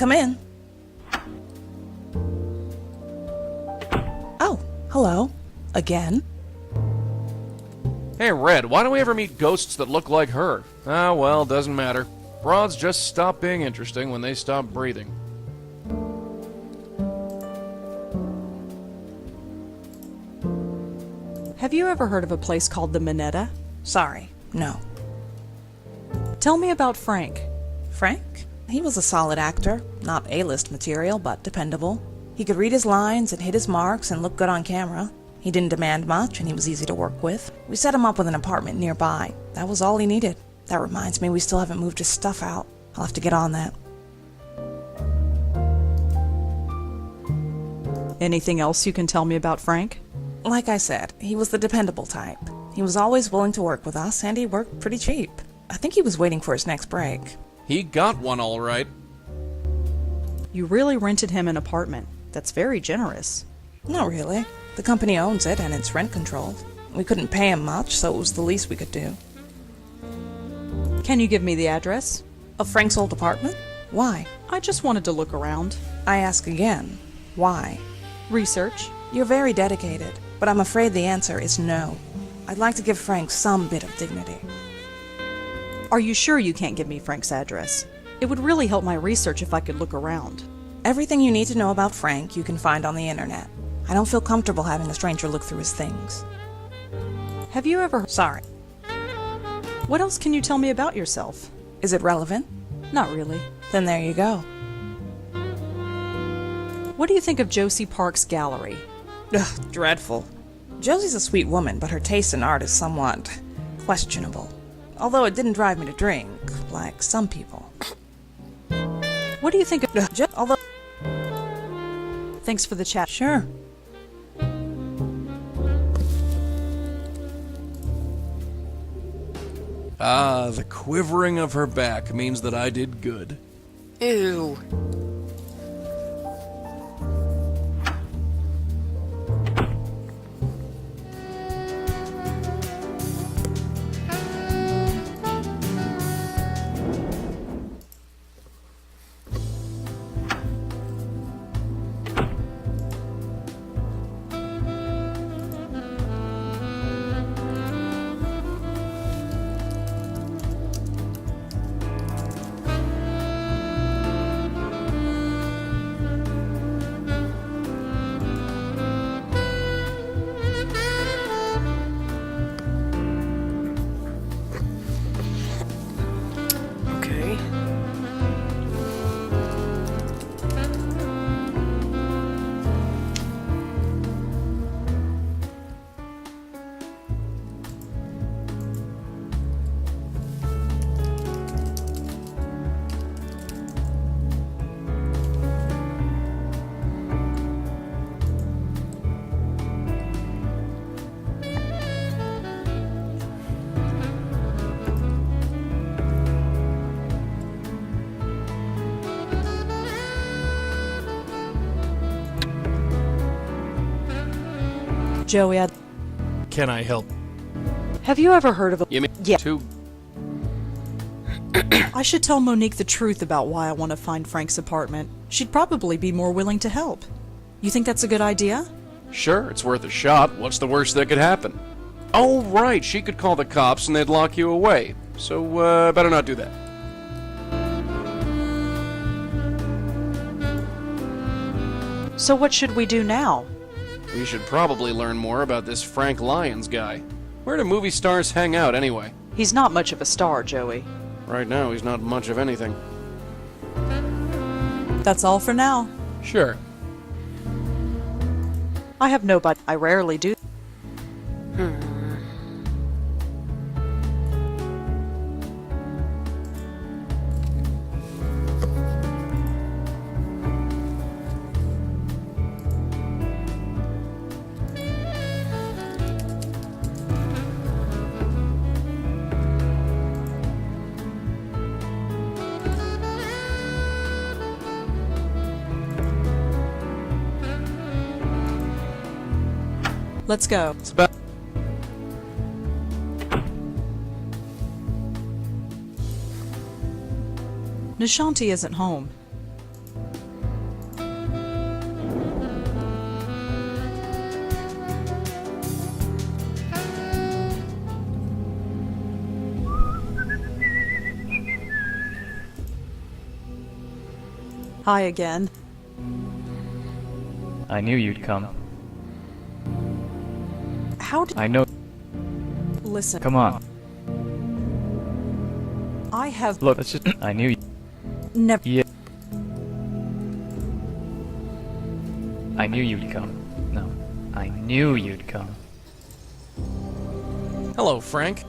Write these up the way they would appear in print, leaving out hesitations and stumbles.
come in. Oh, hello. Again? Hey, Red, why don't we ever meet ghosts that look like her? Ah, well, doesn't matter. Broads just stop being interesting when they stop breathing. Have you ever heard of a place called the Minetta? Sorry, no. Tell me about Frank. Frank? He was a solid actor. Not A-list material, but dependable. He could read his lines and hit his marks and look good on camera. He didn't demand much, and he was easy to work with. We set him up with an apartment nearby. That was all he needed. That reminds me, we still haven't moved his stuff out. I'll have to get on that. Anything else you can tell me about Frank? Like I said, he was the dependable type. He was always willing to work with us, and he worked pretty cheap. I think he was waiting for his next break. He got one all right. You really rented him an apartment. That's very generous. Not really. The company owns it, and it's rent-controlled. We couldn't pay him much, so it was the least we could do. Can you give me the address? Of Frank's old apartment? Why? I just wanted to look around. I ask again. Why? Research. You're very dedicated, but I'm afraid the answer is no. I'd like to give Frank some bit of dignity. Are you sure you can't give me Frank's address? It would really help my research if I could look around. Everything you need to know about Frank you can find on the internet. I don't feel comfortable having a stranger look through his things. Have you ever... Sorry. What else can you tell me about yourself? Is it relevant? Not really. Then there you go. What do you think of Josie Park's gallery? Ugh, dreadful. Josie's a sweet woman, but her taste in art is somewhat questionable. Although it didn't drive me to drink, like some people. What do you think of... Although... Thanks for the chat. Sure. Ah, the quivering of her back means that I did good. Ew. Okay. Joey, Can I help? have you ever heard of a... You mean Yeah. two? I should tell Monique the truth about why I want to find Frank's apartment. She'd probably be more willing to help. You think that's a good idea? Sure, it's worth a shot. What's the worst that could happen? Oh, right, she could call the cops and they'd lock you away. So, better not do that. So what should we do now? We should probably learn more about this Frank Lyons guy. Where do movie stars hang out, anyway? He's not much of a star, Joey. Right now, he's not much of anything. That's all for now. Sure. I have nobody. I rarely do. Let's go. It's about... Nishanti isn't home. Hi again. I knew you'd come. How did... I know. Listen, Come on. I have Look, let's just. I knew you. never... Yeah. I knew you'd come. No. I knew you'd come. Hello, Frank.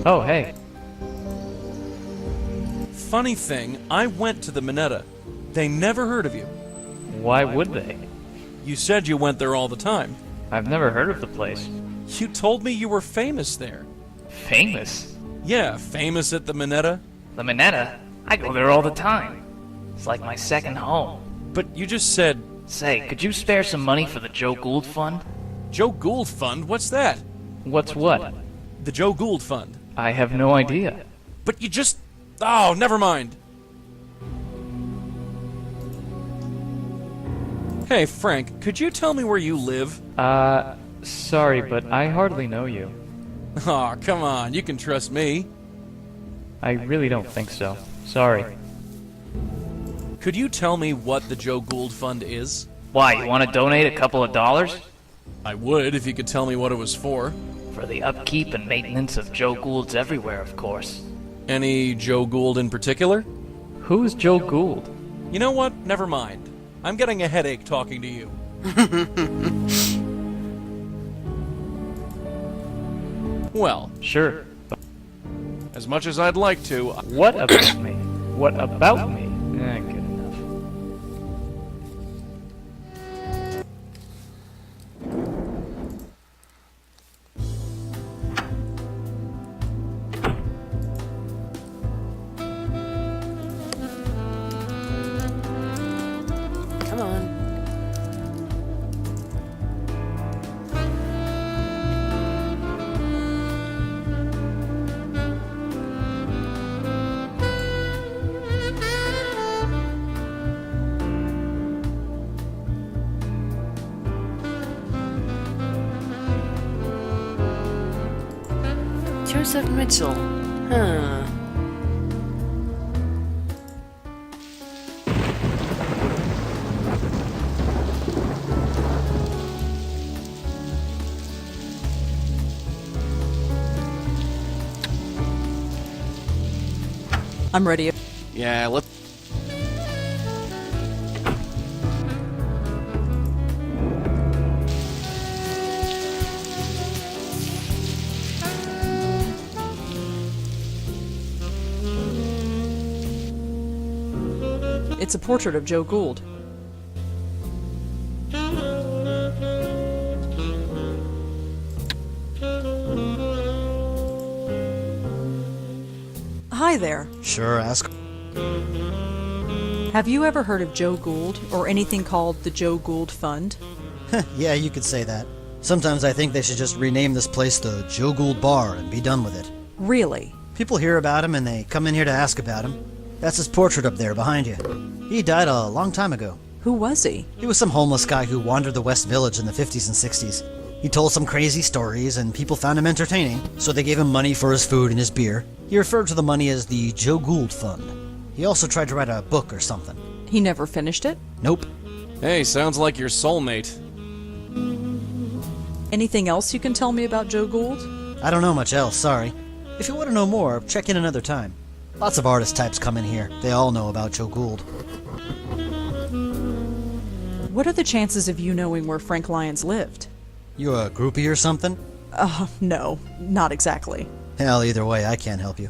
Oh, hey. Funny thing, I went to the Minetta. They never heard of you. Why would they? You said you went there all the time. I've never heard of the place. You told me you were famous there. Famous? Yeah, famous at the Minetta. The Minetta? I go there all the time. It's like my second home. But you just said, Say, could you spare some money for the Joe Gould Fund? Joe Gould Fund? What's that? What's what? The Joe Gould Fund. I have no idea. But you just... Oh, never mind. Hey, Frank, could you tell me where you live? Sorry, but I hardly know you. Aw, come on, you can trust me. I really don't think so. Sorry. Could you tell me what the Joe Gould Fund is? Why, you want to donate a couple of dollars? I would if you could tell me what it was for. For the upkeep and maintenance of Joe Goulds everywhere, of course. Any Joe Gould in particular? Who's Joe Gould? You know what? Never mind. I'm getting a headache talking to you. Well, Sure. as much as I'd like to, What about me? What about me? Good enough. Come on. Joseph Mitchell. Huh. I'm ready. yeah, let's. It's a portrait of Joe Gould. Hi there. Sure, ask. Have you ever heard of Joe Gould or anything called the Joe Gould Fund? Yeah, you could say that. Sometimes I think they should just rename this place the Joe Gould Bar and be done with it. Really? People hear about him and they come in here to ask about him. That's his portrait up there behind you. He died a long time ago. Who was he? He was some homeless guy who wandered the West Village in the 50s and 60s. He told some crazy stories and people found him entertaining, so they gave him money for his food and his beer. He referred to the money as the Joe Gould Fund. He also tried to write a book or something. He never finished it? Nope. Hey, sounds like your soulmate. Anything else you can tell me about Joe Gould? I don't know much else, sorry. If you want to know more, check in another time. Lots of artist types come in here. They all know about Joe Gould. What are the chances of you knowing where Frank Lyons lived? You a groupie or something? No, not exactly. Hell, either way, I can't help you.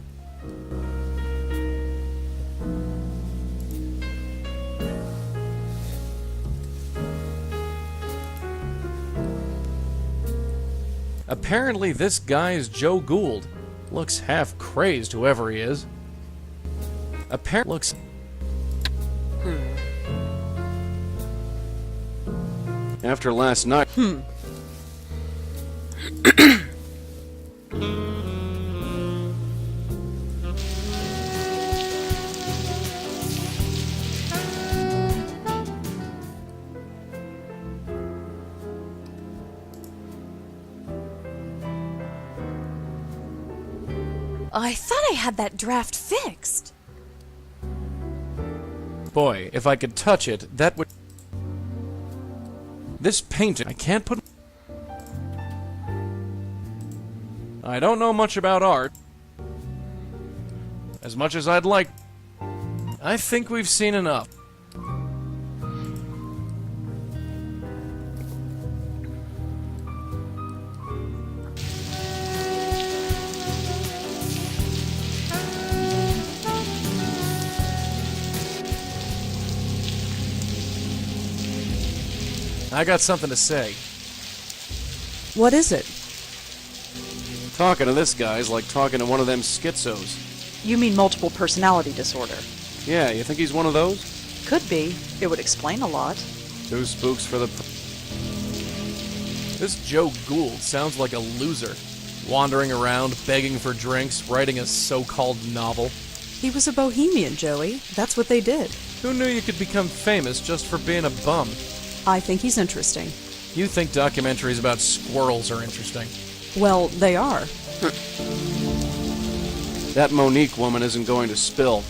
Apparently this guy is Joe Gould. Looks half crazed, whoever he is. Apparently looks... After last night... I thought I had that draft fixed. Boy, if I could touch it, that would... This painting, I can't put... I don't know much about art. As much as I'd like. I think we've seen enough. I got something to say. What is it? Talking to this guy's like talking to one of them schizos. You mean multiple personality disorder? Yeah, you think he's one of those? Could be. It would explain a lot. Two spooks for the... This Joe Gould sounds like a loser. Wandering around, begging for drinks, writing a so-called novel. He was a bohemian, Joey. That's what they did. Who knew you could become famous just for being a bum? I think he's interesting. You think documentaries about squirrels are interesting. Well, they are. That Monique woman isn't going to spill.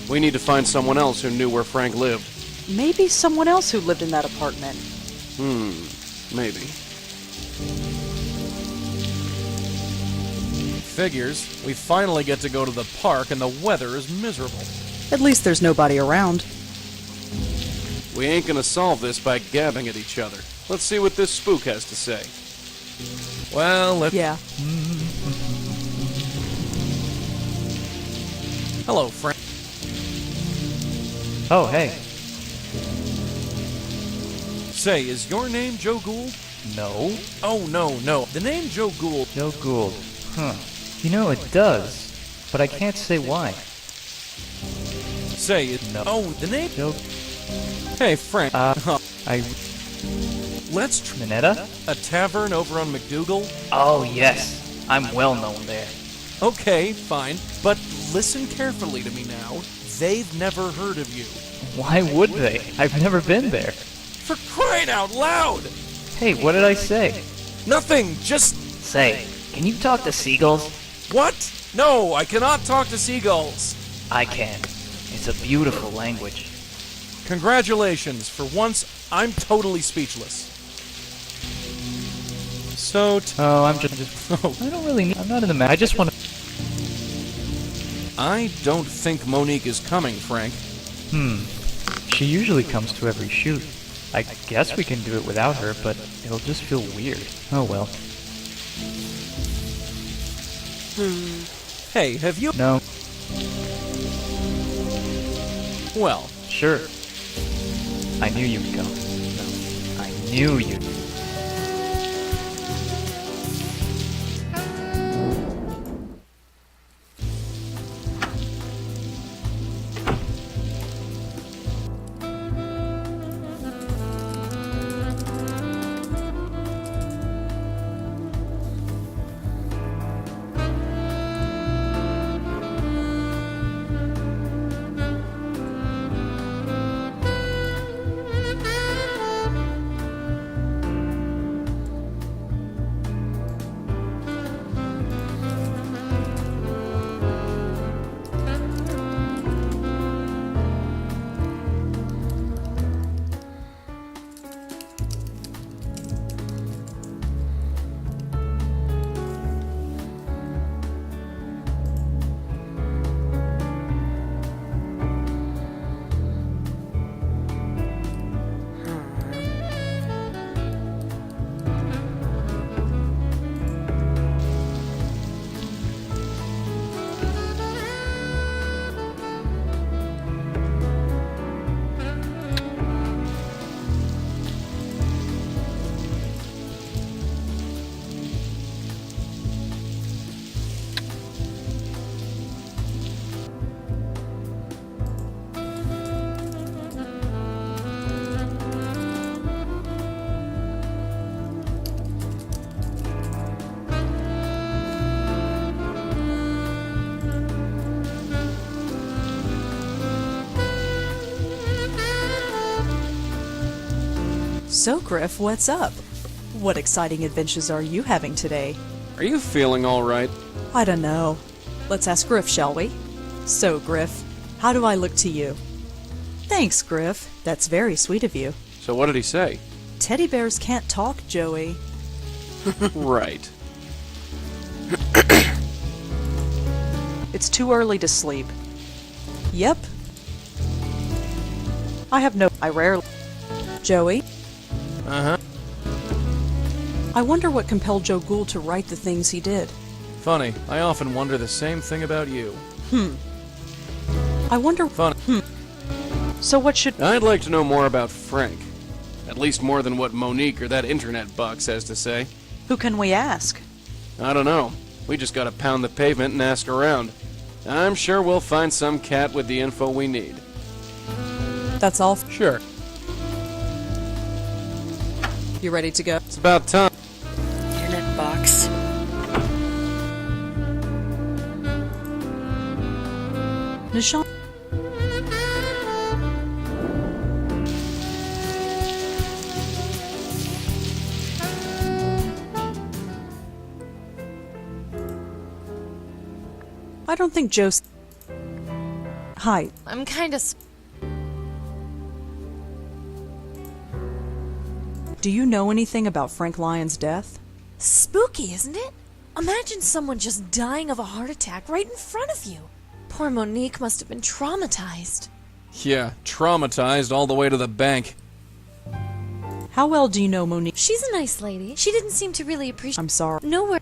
We need to find someone else who knew where Frank lived. Maybe someone else who lived in that apartment. Maybe. Figures. We finally get to go to the park and the weather is miserable. At least there's nobody around. We ain't gonna solve this by gabbing at each other. Let's see what this spook has to say. Well, let's... Yeah. Hello, Frank. Oh, hey. Say, is your name Joe Gould? No. Oh, no. The name Joe Gould... Joe Gould. Huh. You know, it does. But I can't say why. Say, No. Oh, the name... Joe... Hey, Frank. Let's try Minetta? a tavern over on McDougal. Oh, yes. I'm well known there. Okay, fine. But listen carefully to me now. They've never heard of you. Why would they? I've never been there. For crying out loud! Hey, what did I say? Nothing, just... Say, can you talk to seagulls? What? No, I cannot talk to seagulls. I can. It's a beautiful language. Congratulations. For once, I'm totally speechless. So... Oh, I'm just... Oh, I don't really need... I'm not in the I just want to... I don't think Monique is coming, Frank. She usually comes to every shoot. I guess we can do it without her, but it'll just feel weird. Oh well. Hey, have you... No. Well, Sure. I knew you'd come. No. I knew you'd... So, Griff, what's up? What exciting adventures are you having today? are you feeling all right? I don't know. Let's ask Griff, shall we? So, Griff, how do I look to you? Thanks, Griff. That's very sweet of you. So what did he say? Teddy bears can't talk, Joey. Right. It's too early to sleep. Yep. I rarely... Joey? Uh-huh. I wonder what compelled Joe Gould to write the things he did. Funny, I often wonder the same thing about you. I wonder... Funny. So what should... I'd like to know more about Frank. At least more than what Monique or that internet buck has to say. Who can we ask? I don't know. We just gotta pound the pavement and ask around. I'm sure we'll find some cat with the info we need. That's all. Sure. You ready to go? It's about time. Internet box. Nishan? I don't think Joe's... Hi. I'm kind of... Do you know anything about Frank Lyon's death? spooky, isn't it? Imagine someone just dying of a heart attack right in front of you. Poor Monique must have been traumatized. Yeah, traumatized all the way to the bank. How well do you know Monique? She's a nice lady. She didn't seem to really appreciate... I'm sorry. Nowhere...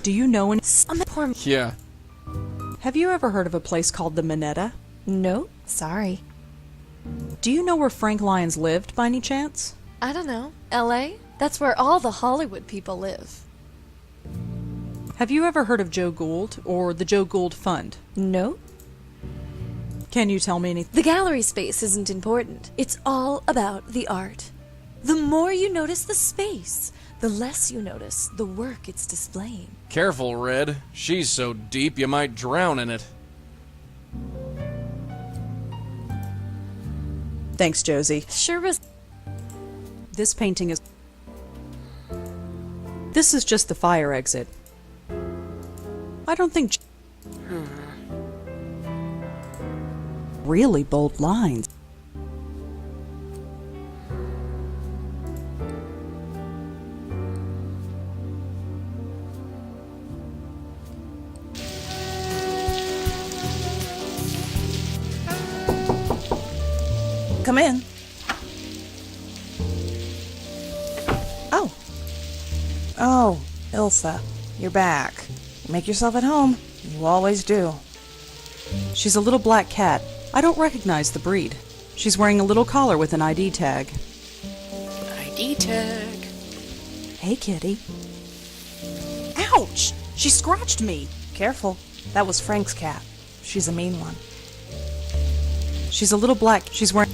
Do you know any... Poor... Yeah. Have you ever heard of a place called the Minetta? No, sorry. Do you know where Frank Lyons lived, by any chance? I don't know. L.A.? That's where all the Hollywood people live. Have you ever heard of Joe Gould, or the Joe Gould Fund? No. Can you tell me anything? The gallery space isn't important. It's all about the art. The more you notice the space, the less you notice the work it's displaying. Careful, Red. She's so deep you might drown in it. Thanks, Josie. Sure was... This painting is... This is just the fire exit. I don't think... Really bold lines. Come in. Oh. Oh, Ilsa, you're back. Make yourself at home. You always do. She's a little black cat. I don't recognize the breed. She's wearing a little collar with an ID tag. ID tag. Hey, kitty. Ouch! She scratched me! Careful. That was Frank's cat. She's a mean one. She's a little black... She's wearing...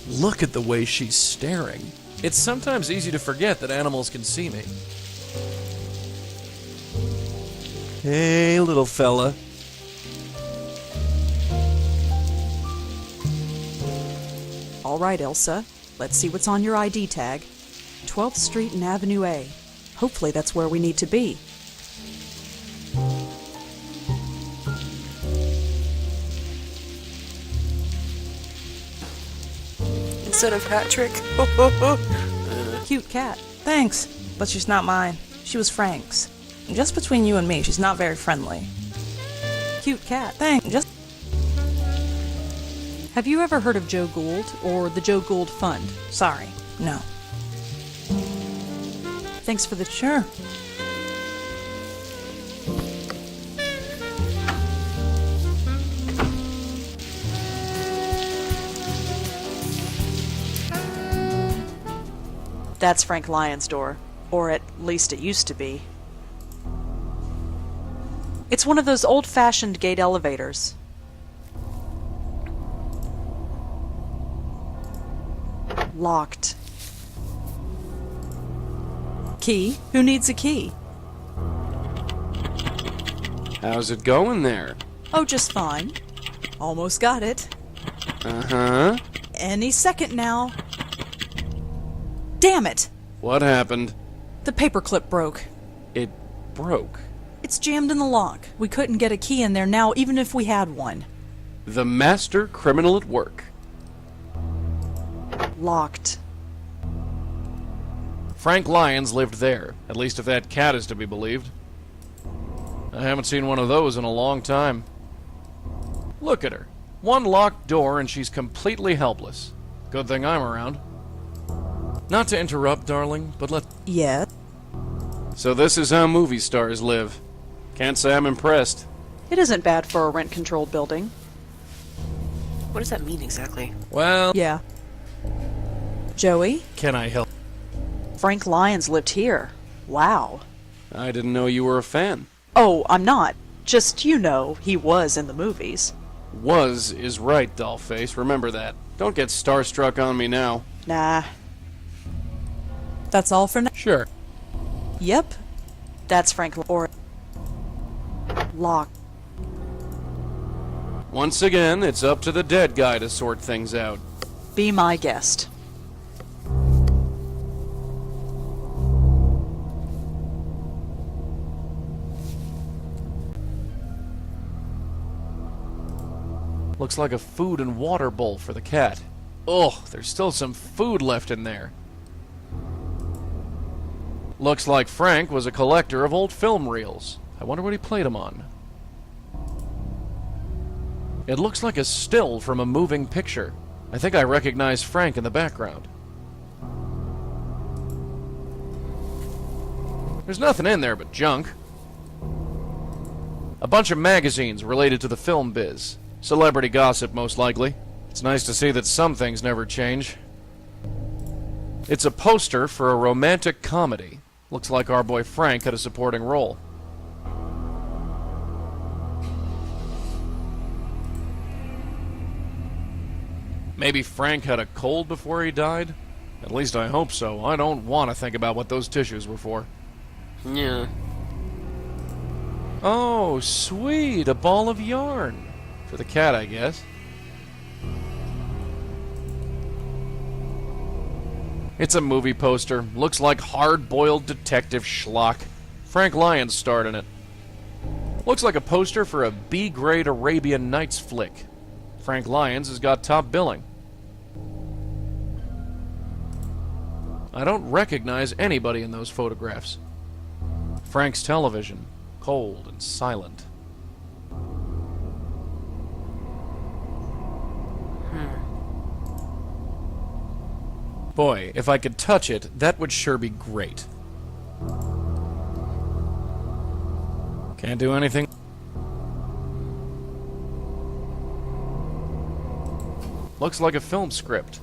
Look at the way she's staring. It's sometimes easy to forget that animals can see me. Hey, little fella. All right, Elsa. Let's see what's on your ID tag. 12th Street and Avenue A. Hopefully that's where we need to be. Instead of Patrick. Cute cat. Thanks, but she's not mine. She was Frank's. Just between you and me, she's not very friendly. Cute cat. Thanks. Just... Have you ever heard of Joe Gould, or the Joe Gould Fund? Sorry. No. Thanks for the... Sure. That's Frank Lyon's door. Or at least it used to be. It's one of those old-fashioned gate elevators. Locked. Key? Who needs a key? How's it going there? Oh, just fine. Almost got it. Uh-huh. Any second now. Damn it! What happened? The paperclip broke. It broke. It's jammed in the lock. We couldn't get a key in there now, even if we had one. The master criminal at work. Locked. Frank Lyons lived there, at least if that cat is to be believed. I haven't seen one of those in a long time. Look at her. One locked door and she's completely helpless. Good thing I'm around. Not to interrupt, darling, but Yeah. So this is how movie stars live. Can't say I'm impressed. It isn't bad for a rent-controlled building. What does that mean exactly? Well, Yeah. Joey, can I help? Frank Lyons lived here. Wow. I didn't know you were a fan. Oh, I'm not. Just, he was in the movies. Was is right, dollface. Remember that. Don't get starstruck on me now. Nah. That's all for now? Sure. Yep. That's Frank or Lock. Once again, it's up to the dead guy to sort things out. Be my guest. Looks like a food and water bowl for the cat. Ugh, there's still some food left in there. Looks like Frank was a collector of old film reels. I wonder what he played them on. It looks like a still from a moving picture. I think I recognize Frank in the background. There's nothing in there but junk. A bunch of magazines related to the film biz. Celebrity gossip, most likely. It's nice to see that some things never change. It's a poster for a romantic comedy. Looks like our boy Frank had a supporting role. Maybe Frank had a cold before he died? At least I hope so. I don't want to think about what those tissues were for. Yeah. Oh, sweet, a ball of yarn. For the cat, I guess. It's a movie poster. Looks like hard-boiled detective schlock. Frank Lyons starred in it. Looks like a poster for a B-grade Arabian Nights flick. Frank Lyons has got top billing. I don't recognize anybody in those photographs. Frank's television, cold and silent. Boy, if I could touch it, that would sure be great. Can't do anything. Looks like a film script.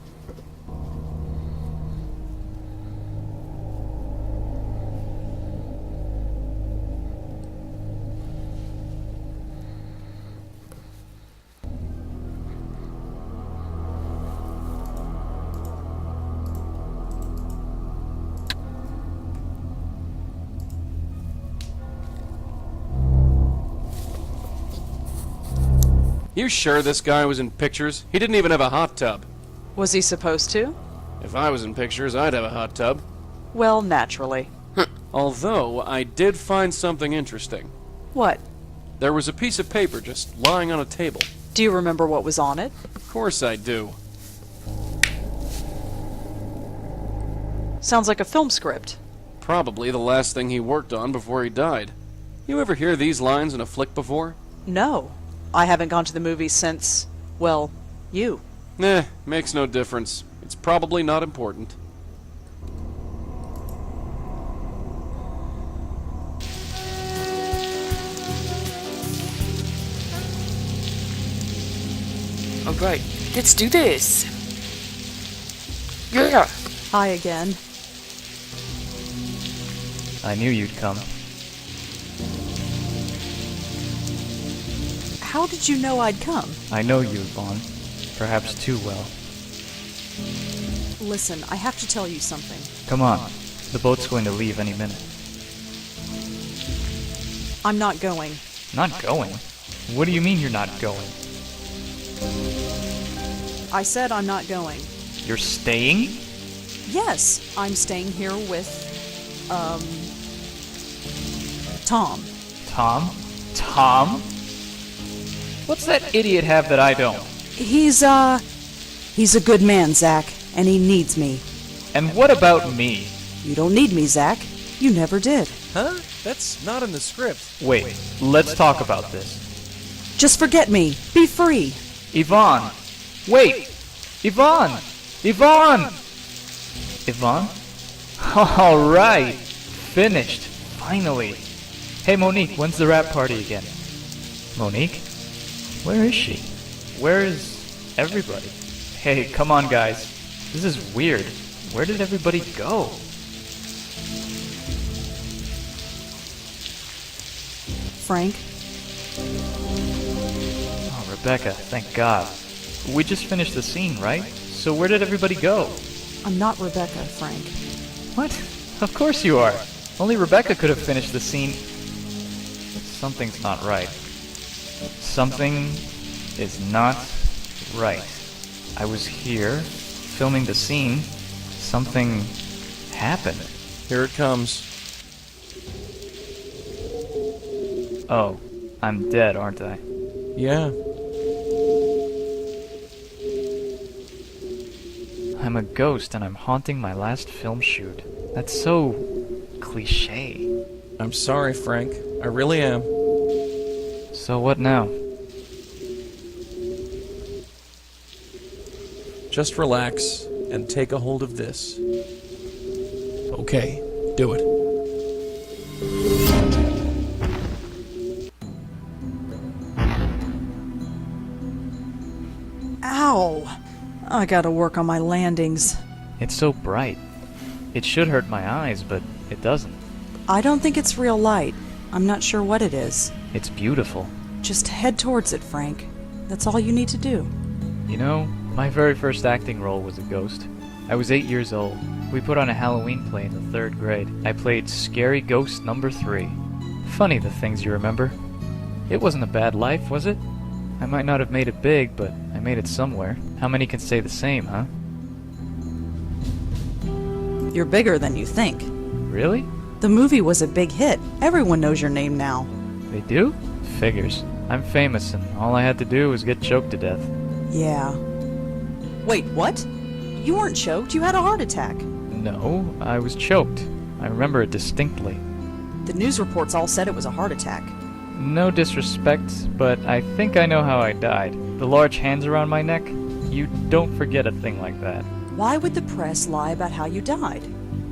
You sure this guy was in pictures? He didn't even have a hot tub. Was he supposed to? If I was in pictures, I'd have a hot tub. Well, naturally. Although, I did find something interesting. What? There was a piece of paper just lying on a table. Do you remember what was on it? Of course I do. Sounds like a film script. Probably the last thing he worked on before he died. You ever hear these lines in a flick before? No. I haven't gone to the movies since, well, you. Makes no difference. It's probably not important. Alright, let's do this. Yeah. Hi again. I knew you'd come. How did you know I'd come? I know you, Vaughn. Perhaps too well. Listen, I have to tell you something. Come on. The boat's going to leave any minute. I'm not going. Not going? What do you mean you're not going? I said I'm not going. You're staying? Yes, I'm staying here with, Tom. Tom? Tom? What's that idiot have that I don't? He's a good man, Zach, and he needs me. And what about me? You don't need me, Zach. You never did. Huh? That's not in the script. Wait, let's talk about this. Just forget me. Be free. Yvonne! Wait! Yvonne! Yvonne! Yvonne? Alright! Finished. Finally. Hey Monique, when's the rap party again? Monique? Where is she? Where is everybody? Hey, come on guys. This is weird. Where did everybody go? Frank, Oh, Rebecca, thank God. We just finished the scene, right? So where did everybody go? I'm not Rebecca, Frank. What? Of course you are. Only Rebecca could have finished the scene. Something's not right. Something is not right. I was here, filming the scene. Something happened. Here it comes. Oh, I'm dead, aren't I? Yeah. I'm a ghost and I'm haunting my last film shoot. That's so cliche. I'm sorry, Frank. I really am. So what now? Just relax and take a hold of this. Okay, do it. Ow! I gotta work on my landings. It's so bright. It should hurt my eyes, but it doesn't. I don't think it's real light. I'm not sure what it is. It's beautiful. Just head towards it, Frank. That's all you need to do. You know, my very first acting role was a ghost. I was 8 years old. We put on a Halloween play in the 3rd grade. I played Scary Ghost number 3. Funny the things you remember. It wasn't a bad life, was it? I might not have made it big, but I made it somewhere. How many can say the same, huh? You're bigger than you think. Really? The movie was a big hit. Everyone knows your name now. They do? Figures. I'm famous, and all I had to do was get choked to death. Yeah. Wait, what? You weren't choked. You had a heart attack. No, I was choked. I remember it distinctly. The news reports all said it was a heart attack. No disrespect, but I think I know how I died. The large hands around my neck? You don't forget a thing like that. Why would the press lie about how you died?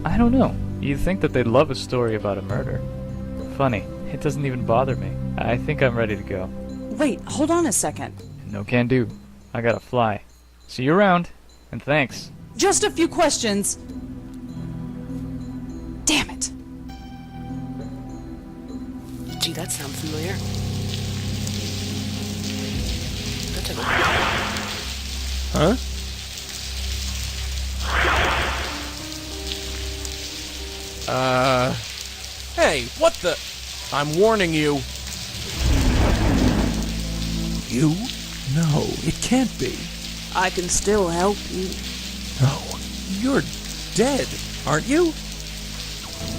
I don't know. You'd think that they'd love a story about a murder. Funny, it doesn't even bother me. I think I'm ready to go. Wait, hold on a second. No can do. I gotta fly. See you around, and thanks. Just a few questions. Damn it. Gee, that sounds familiar. That took a while. Huh? Hey, what the? I'm warning you. You? No, it can't be. I can still help you. No, you're dead, aren't you?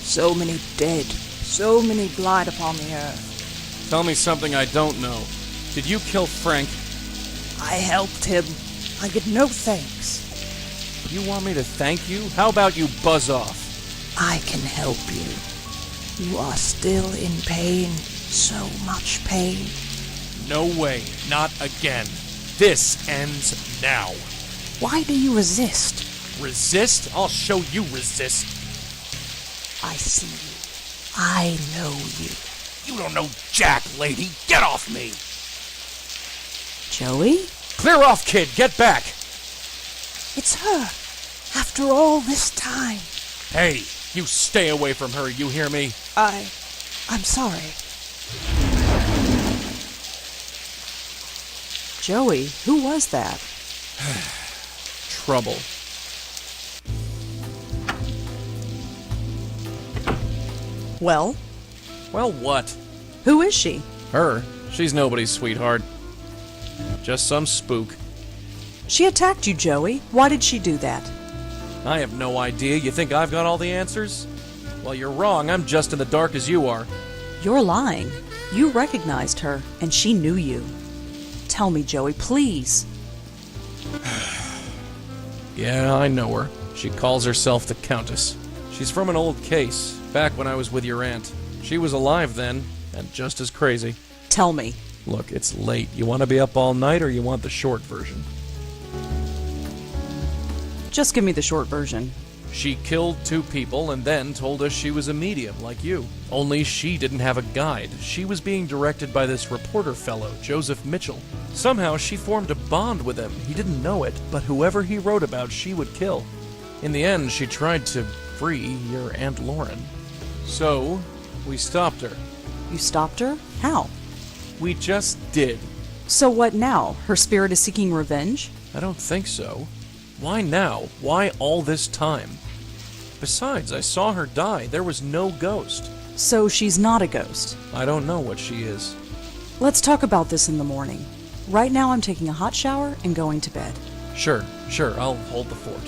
So many dead, so many blight upon the earth. Tell me something I don't know. Did you kill Frank? I helped him. I get no thanks. You want me to thank you? How about you buzz off? I can help you. You are still in pain, so much pain. No way, not again. This ends now. Why do you resist? Resist? I'll show you resist. I see you. I know you. You don't know jack, lady. Get off me. Joey? Clear off, kid. Get back. It's her. After all this time. Hey, you stay away from her, you hear me? I'm sorry. Joey, who was that? Trouble. Well, Well, what? who is she? Her? She's nobody's sweetheart. Just some spook. She attacked you, Joey. Why did she do that? I have no idea. You think I've got all the answers? Well, you're wrong. I'm just in the dark as you are. You're lying. You recognized her, and she knew you. Tell me, Joey, please. Yeah, I know her. She calls herself the Countess. She's from an old case, back when I was with your aunt. She was alive then, and just as crazy. Tell me. Look, it's late. You want to be up all night, or you want the short version? Just give me the short version. She killed 2 people and then told us she was a medium, like you. Only she didn't have a guide. She was being directed by this reporter fellow, Joseph Mitchell. Somehow she formed a bond with him. He didn't know it, but whoever he wrote about, she would kill. In the end, she tried to free your Aunt Lauren. So, we stopped her. You stopped her? How? We just did. So what now? Her spirit is seeking revenge? I don't think so. Why now? Why all this time? Besides, I saw her die. There was no ghost. So she's not a ghost. I don't know what she is. Let's talk about this in the morning. Right now I'm taking a hot shower and going to bed. Sure, I'll hold the fort.